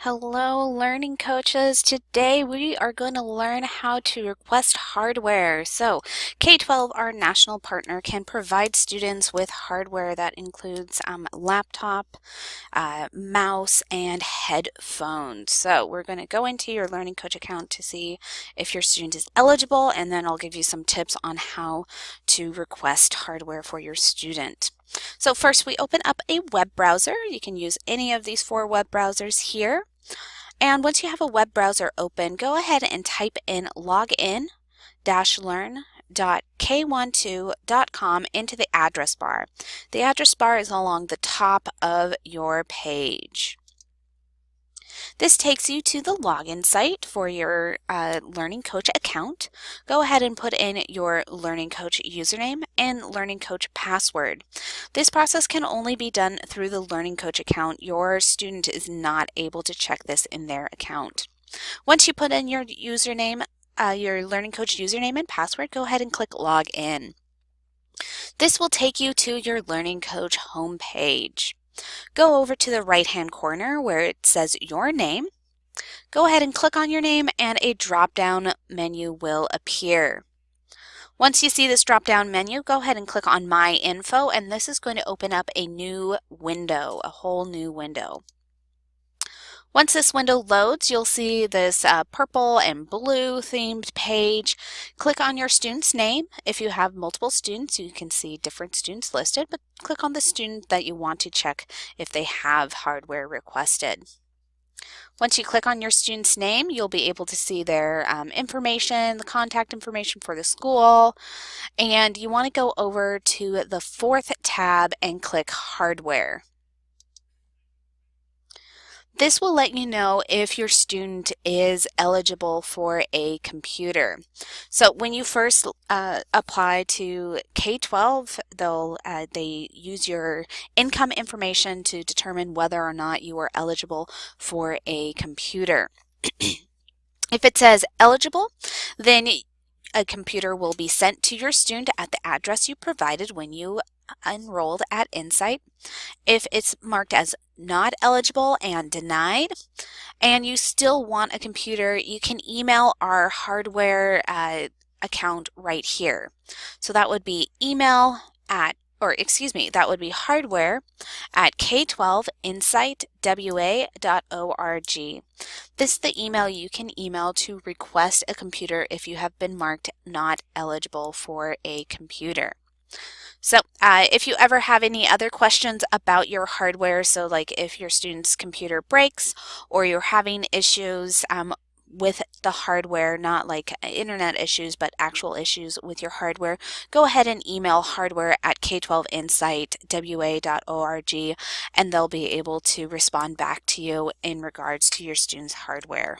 Hello, learning coaches. Today we are going to learn how to request hardware. So, K-12, our national partner, can provide students with hardware that includes laptop, mouse, and headphones. So, we're going to go into your Learning Coach account to see if your student is eligible, and then I'll give you some tips on how to request hardware for your student. So first we open up a web browser. You can use any of these 4 web browsers here. And once you have a web browser open, go ahead and type in login-learn.k12.com into the address bar. The address bar is along the top of your page. This takes you to the login site for your Learning Coach account. Go ahead and put in your Learning Coach username and Learning Coach password. This process can only be done through the Learning Coach account. Your student is not able to check this in their account. Once you put in your username, your Learning Coach username and password, go ahead and click Log In. This will take you to your Learning Coach homepage. Go over to the right-hand corner where it says your name. Go ahead and click on your name and a drop-down menu will appear. Once you see this drop-down menu, go ahead and click on My Info, and this is going to open up a new window, a whole new window. Once this window loads, you'll see this purple and blue themed page. Click on your student's name. If you have multiple students, you can see different students listed, but click on the student that you want to check if they have hardware requested. Once you click on your student's name, you'll be able to see their information, the contact information for the school, and you want to go over to the 4th tab and click Hardware. This will let you know if your student is eligible for a computer. So when you first apply to K-12, they use your income information to determine whether or not you are eligible for a computer. If it says eligible, then a computer will be sent to your student at the address you provided when you enrolled at Insight. If it's marked as not eligible and denied, and you still want a computer, you can email our hardware account right here. So that would be hardware@k12insightwa.org. This is the email you can email to request a computer if you have been marked not eligible for a computer. So if you ever have any other questions about your hardware, so like if your student's computer breaks or you're having issues with the hardware, not like internet issues, but actual issues with your hardware, go ahead and email hardware@k12insightwa.org, and they'll be able to respond back to you in regards to your student's hardware.